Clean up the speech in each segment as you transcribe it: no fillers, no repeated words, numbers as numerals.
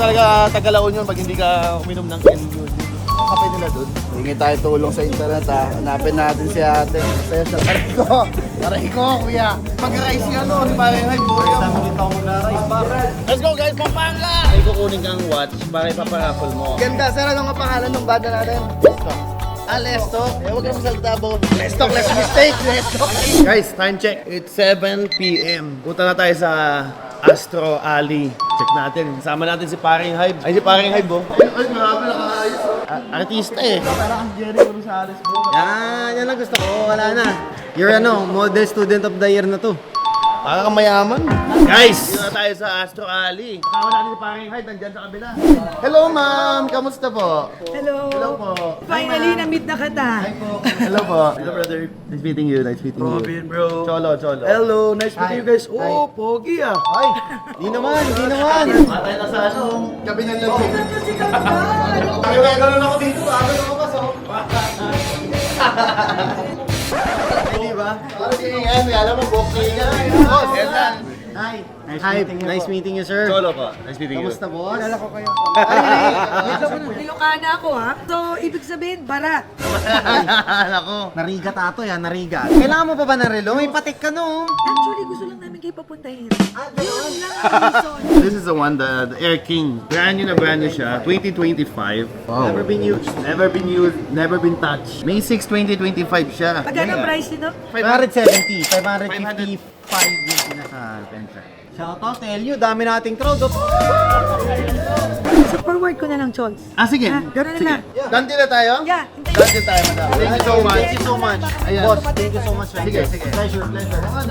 talaga Tagalaon yun pag hindi ka uminom ng LU. Ang kape nila dun. Hingi tayo tulong sa internet ha. Hanapin natin si ate. Saya siya. Aray ko, kuya. Pag-rice yan o. Di ba rin? Let's go guys, Pampanga! Ay kukunin kang watch para ipaparaffle mo. Ganda. Sir, ano nga pangalan ng banda natin? Lestok. Lestok. Huwag kang masalita po. Lestok, less mistake. Lestok. Guys, time check. It's 7 p.m. Punta na tayo sa Astro Alley. Check natin. Kasama natin si Paring Hybe. Ay, si Paring Hybe, oh. Ay, grabe, nakaayos. Artista eh. Parang ang Jerry Gonzalez, bro. Yan ang gusto ko. Wala na. You're Model Student of the Year na to. Parang kang mayaman. Guys, dito na tayo sa Astro Alley. Kasama natin si Paring Hybe. Nandyan sa kabila. Hello, ma'am. Kamusta po? Hello. Hello po. Finally, na-meet na kita. Hi po. Hello po. Hello, brother. Nice meeting you. Nice meeting you. Robin, bro. Cholo, cholo. Hello, nice meeting you guys. Oh, pogi ah. Ay, Di naman. matay na sa ano. Gabi ng lagay. Kasi kanta. Kaya gano'n ako dito. Agad ako pa. Di ba? Parang yan. Alam mo, bokeh ka. Boss, yan lang. Hi. Nice meeting you, sir. Cholo po. Nice meeting you. Kamusta, boss? Wait lang, Ilocana na ako ha. So, ibig sabihin, barat. Nako. Nariga tato yan, nariga. Kailangan mo pa ba ng relo? May patik ka no. Actually, gusto lang namin kayo papuntahin. Yun lang ang reason. This is the one, the Air King. Brand new siya. 2025. Never been used. Never been used, never been touched. May 6, 2025 siya. Magkano price nito? 570, 555 yung pinaka-benta. Shoutout to LU, dami nating crowd. So, forward ko na lang, Chols. Ah, sige. Gano'n na. Dante na tayo? Yeah. Dante tayo, madam. Thank you so much. Thank you so much. Ayan. Boss, thank you so much. Sige, sige. Pleasure.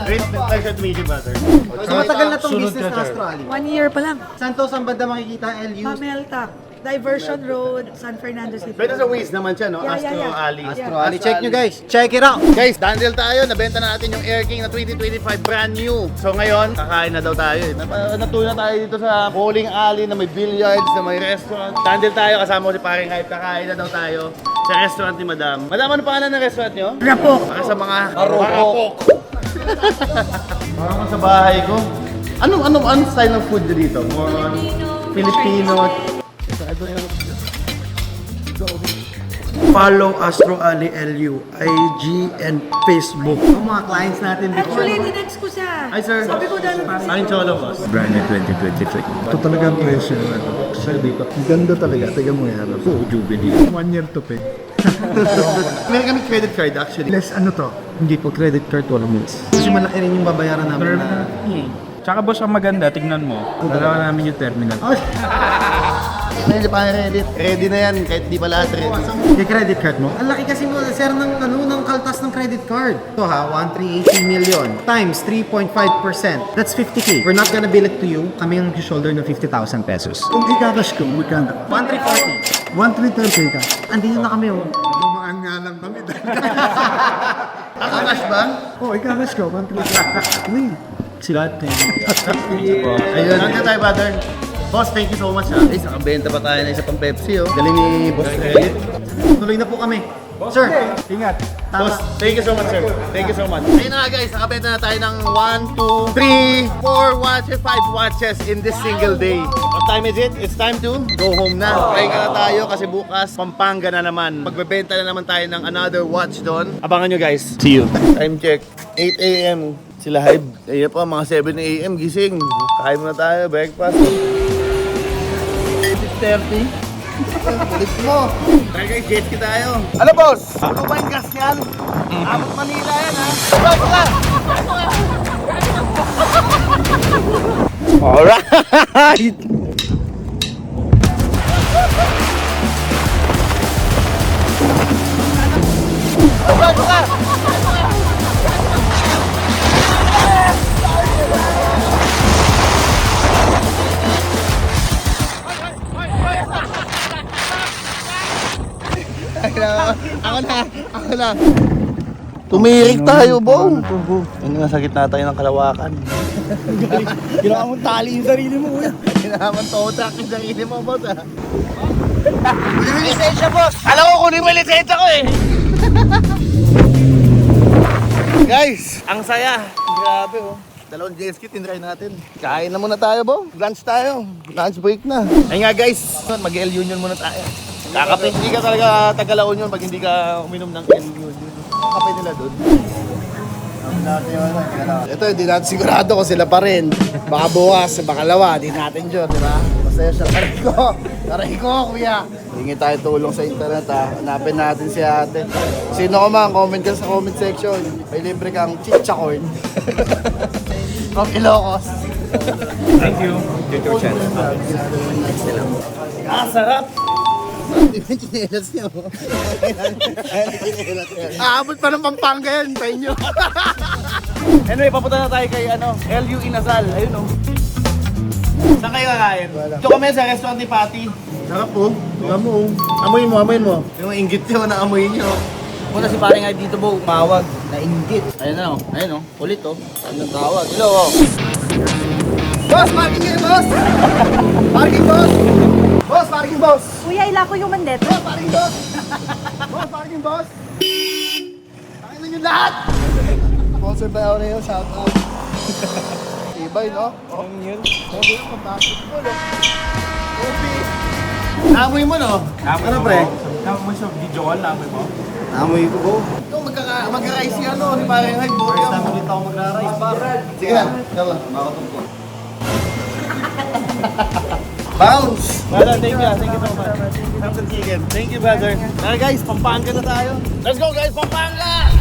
Great pleasure to meet you, brother. So matagal na tong business na Astro Alley. 1 year pa lang. Saan to? Saan banda makikita ang LU? Pamelta. Diversion Road, San Fernando City. Pwede sa Waze naman siya, no? Yeah, Astro yeah. Alley. Astro Alley. Check nyo guys. Check it out. Guys, dandel tayo. Nabenta na natin yung Air King na 2025 brand new. So ngayon, kakain na daw tayo. Natuloy na tayo dito sa bowling alley na may billiards, na may restaurant. Dandel tayo, kasama ko si Paring Hybe. Kakain na daw tayo sa restaurant ni Madam. Madam, ano pangalan ng restaurant nyo? Rapok. Para sa mga marapok. Parang sa bahay ko. Anong style ng food dito? More on Filipino. Follow Astro Ali LU, IG and Facebook. Ang mga clients natin before. Actually, tinext ko siya. Hi, sir. Sabi ko dahil Aking cholo, boss. Brand new 2023. Ito talaga ang presyo. Sir, dito. Ang ganda talaga. Tignan mo yan. Oo, Jubilee. 1 year to pay. Meron kami credit card actually. Less ano to? Hindi po credit card, walang minutes. Kasi malaki rin yung babayaran namin na... Tsaka boss, ang maganda, tignan mo. Dalawa namin yung terminal. Hindi pa ready na yan kahit di pa lahat ready. Yung credit card mo? Ang laki kasi mo, sir, ng kaltas ng credit card. Ito ha, 1,380 million times 3.5%. That's 50K. We're not gonna bill it to you. Kami yung shoulder ng 50,000 pesos. Kung ikakas ko, magkano? 1,340. 1,330 ka. Andito na kami oh. Dumaan nga lang kami. Ako cash ba? Oo, ikakas ko. 1,330. Uy, sila. Ayun. Nandiyan tayo, brother. Boss, thank you so much ha. Guys, nakabenta pa tayo na isa pang Pepsi oh. Galing ni Boss Credit. Tuloy na po kami. Sir, Ingat! Boss, thank you so much sir. Thank you so much. Ayun na nga guys, nakabenta na tayo ng 1, 2, 3, 4 watches, 5 watches in this single day. What time is it? It's time to go home na. Pahinga na tayo kasi bukas Pampanga na naman. Magbebenta na naman tayo ng another watch doon. Abangan nyo guys. See you. Time check. 8 a.m. Sila Hybe. Ayun pa, mga 7 a.m. gising. Kain muna tayo, breakfast. 6:30. Kulit mo. Tara guys, jet ski tayo. Ano boss? Ano ba yung gas yan? Abot Manila yan ha. Baka! Alright! Baka! Ako na. Tumirik tayo, Bong. Ano nga, sakit na tayo ng kalawakan. Ginawa mong tali yung sarili mo, kuya. Kailangan totak yung sarili mo, boss, ha? Kunin mo yung lisensya, boss! Alam ko, kunin mo yung lisensya ko, eh! Guys, ang saya. Grabe, oh. Dalawang jet ski, tinry natin. Kain na muna tayo, Bo. Lunch tayo. Lunch break na. Ay nga guys, mag-L Union muna tayo. Kakape. Hindi ka talaga taga-La Union pag hindi ka uminom ng L Union. Kape nila doon. Ito, hindi natin sigurado kung sila pa rin. Baka bukas, bakalawa, di natin dyan, di ba? Masaya siya. Taray ko, kuya. Hingi tayo tulong sa internet, ha. Hanapin natin si ate. Sino ko man, comment ka sa comment section. May libre kang chichacorn. From Ilocos. Thank you. Your channel. Ah, sarap! Chinelas niya mo. Aabot pa ng Pampanga yan, sa inyo. Anyway, papunta na tayo kay LU Inasal. Ayun oh. Saan kayo kakain? Ito kami sa restaurant ni Patty. Sarap po. Tingnan mo. Amoy mo, amoy mo. Yung inggit nyo na amoy nyo. Muna si pare nga dito po, mawag, nainggit. Ayun na, ayun o, ulit o. Anong tawag? Hello o. Boss, parking kayo, boss! Parking, boss! Boss, parking, boss! Kuya, ila ko yung mandet. Boss, parking, boss! Boss, parking, boss! Parking na yung lahat! Sponsor by Aureo, shout out. Ibay, no? Oo, yun. Sabi yung pag-basketball, no? Kobe! Naamoy mo, no? Ano, pre? Naamoy sa video call, naamoy mo? Naamoy ko, bro. Ito, magka-rise si ano, si parang Hyde, bro. First time ulit ako magra-rise, para. Sige na, dala. Makatong ko. Bounce! Brother, thank you so much. Samson Chicken. Thank you, brother. Tara guys, Pampanga na tayo. Let's go guys, Pampanga!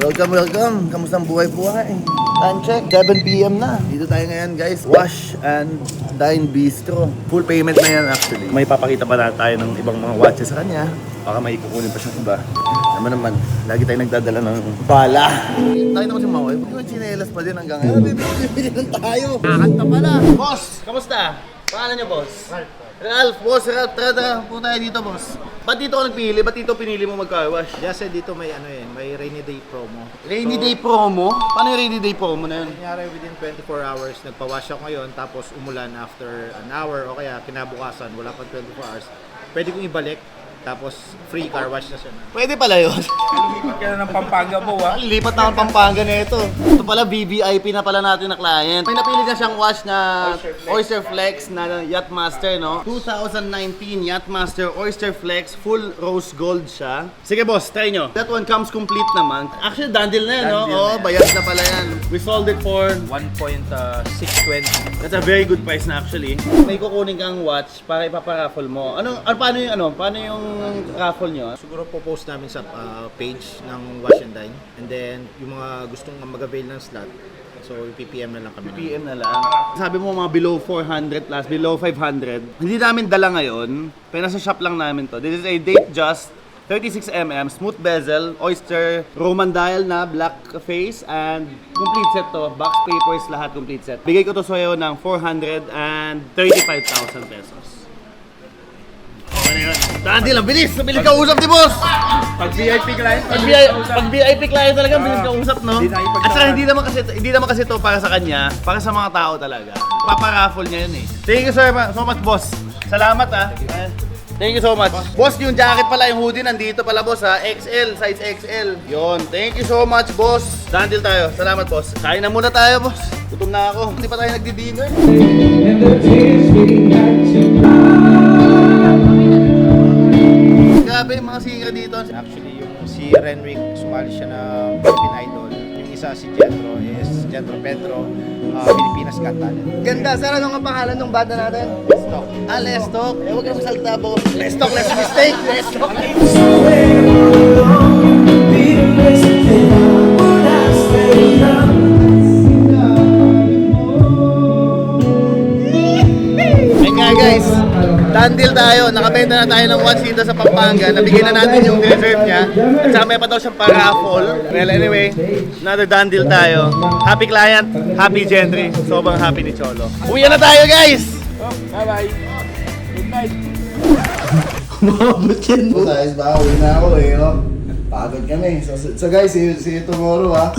Welcome, welcome. Kamusta ang buhay-buhay? Time check, 7 PM na. Dito tayo ngayon guys, Wash and Dine Bistro. Full payment na yan actually. May papakita pa na tayo ng ibang mga watches sa kanya. Baka may kukunin pa siyang iba. Naman, lagi tayo nagdadala ng bala. Tayo naman si Makoy. Yung chinelas pa din hanggang ngayon. Bibili lang tayo. Kakanta pala. Boss, kamusta? Pangalan niyo, boss? Ralph, boss, Ralph, tara, punta tayo dito, boss. Ba't dito ka nagpili? Ba't dito pinili mo mag-car wash? Kasi dito may may rainy day promo. Rainy day promo? Paano yung rainy day promo na yun? Nangyari within 24 hours, nagpa-wash ako ngayon, tapos umulan after an hour o kaya kinabukasan, wala pang 24 hours. Pwede kong ibalik, tapos free car wash na siya. Pwede pala yun. Lipat ka na ng Pampanga po, ha? Lipat na ang Pampanga nito. Ito pala, VVIP na pala natin na client. May napili na siyang watch na Oyster Flex na Yachtmaster, no? 2019 Yachtmaster Oyster Flex, full rose gold siya. Sige boss, try nyo. That one comes complete naman. Actually, dandil na yan, no? Oo, bayad na pala yan. We sold it for 1.620. that's a very good price na actually. May kukunin kang watch para ipaparaffle mo. Paano yung raffle nyo? Siguro po-post namin sa page ng Wash and Dine. And then, yung mga gustong mag-avail ng slot, so PPM na lang kami. PM na lang. Sabi mo mga below 400 plus, below 500. Hindi namin dala ngayon, pero nasa shop lang namin to. This is a Date Just 36mm, smooth bezel, oyster, Roman dial na black face, and complete set to. Box papers, lahat complete set. Bigay ko to sa'yo ng 435,000 pesos. Dandi lang, bilis! Bilis ka usap ni boss! Pag VIP client, Pag VIP client talaga, bilis ka usap, no? Hindi na ipagkakaroon. At saka hindi naman kasi to para sa kanya, para sa mga tao talaga. Paparaffle niya yun eh. Thank you so much, boss. Salamat ah. Thank you so much. Boss, yung jacket pala, yung hoodie nandito pala boss ha. XL, size XL. Yon. Thank you so much, boss. Dandil tayo. Salamat, boss. Kain na muna tayo, boss. Gutom na ako. Hindi pa tayo nagdi-dinner. Grabe yung mga singer dito. Actually, yung si Renrick, sumali siya na Philippine Idol. Yung isa si Jetro is Jetro Pedro, Pilipinas Got Talent. Ganda. Saan ang pangalan ng banda natin? Stock. Ah, Lestok. Eh, huwag ka na masalta po. Lestok, less mistake. Lestok. Ayun nga guys, dandil tayo. Nakabenta na tayo ng watch dito sa Pampanga. Nabigyan na natin yung reserve niya. At saka may pa daw siyang paraffle. Well, anyway, another dandil tayo. Happy client, happy gentry. Sobrang happy ni Cholo. Uwi na tayo guys! bye-bye. Good night. Umabot yan. Guys, baka uwi na ako eh. Pagod kami. So guys, see you tomorrow ha.